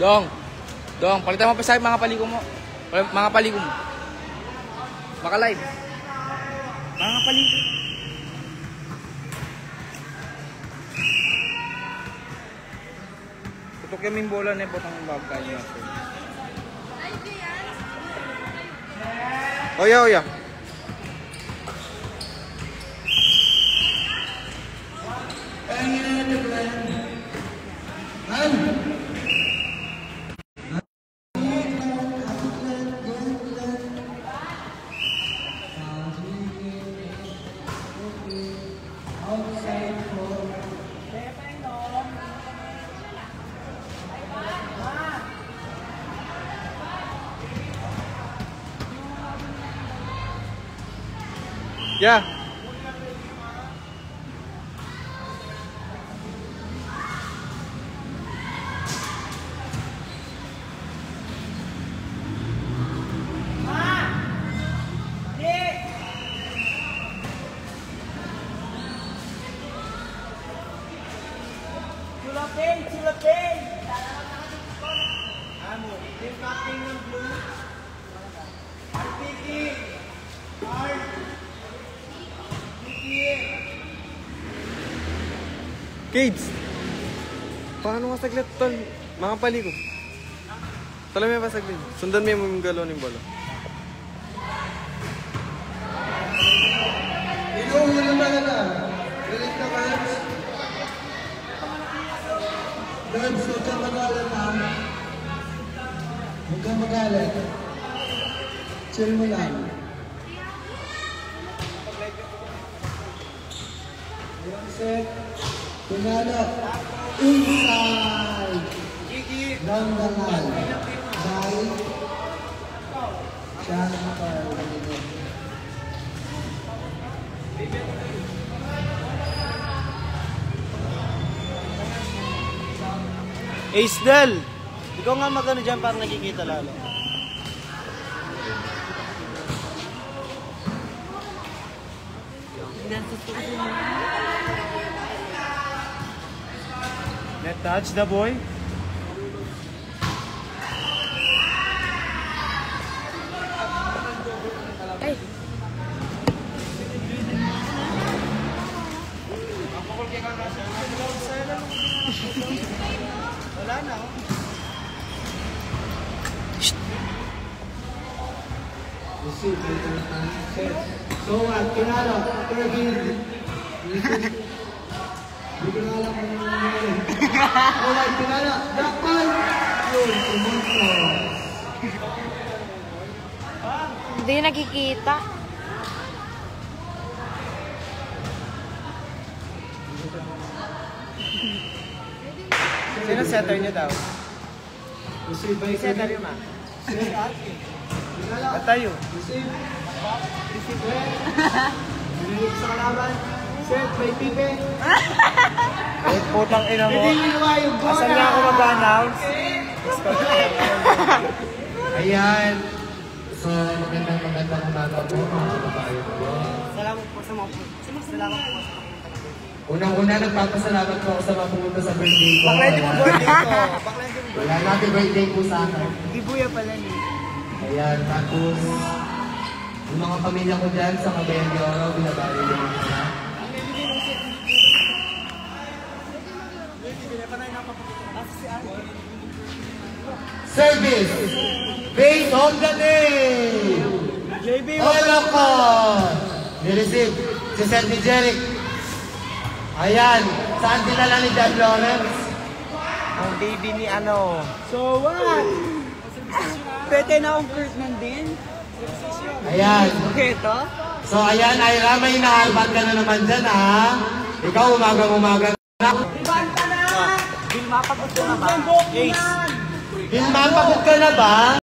Dong. Dong, palitan mo pa sa mga paliko mo. Mga paliko mo. Maka-live. Mga paliko. Tutok yung bola na ipot ang bagay niya. Oya, oya. Yeah. Kids, paano ka saglit tol? Mga paliko. Tala mo ba saglit? Sundan mo yung galaw ng bola. Inuulo na na. Galit na Marbs. Marbs, huwag kang magalit ha. Huwag kang magalit. Chill mo lang. Ayan, set. Pinalo, inside, down the line, by Shankar. Ace Del! Ikaw nga magano dyan para nakikita lalo. Net touch the boy. Ay. Wala na. So what? Pinalo, Kirby. Hindi ko na alam kung ano nangyari. Alright, pinala. Dakpan! Yun, tumunto. Hindi nakikita. Sino setter niyo daw? Receive by Setter yun ma. Pinala. At tayo. Receive. Receive. Binilig sa kalaban. Set by Pipe. Eh, putang ina mo. Hindi nyo yung bola. Asan nga ako mag-announce? Ayan. So, magandang umaga po mga kababayan ko. Salamat po sa mga po. Salamat po. Unang-una, nagpapasalamat po ako sa mga pumunta sa birthday ko. Bakla hindi mo birthday ko. Wala, happy birthday po sa akin. Ibuya pala niyo. Ayan, tapos yung mga pamilya ko dyan sa Cagayan de Oro, binabali din mo na. Service! Based on the name! JB, Olocon! Nireceive si Sandy Jeric. Ayan, saan dinala ni John Lawrence? ang baby ni ano. So what? Pwede na akong Kurtman din? Ayan. Okay, ito? So ayan, Ira, may inaarbat ka na naman dyan ha. Ikaw, umagang-umaga na. Ibanta na! Bill, mapagod ka na ba? Ace. Pinapagod ka na ba?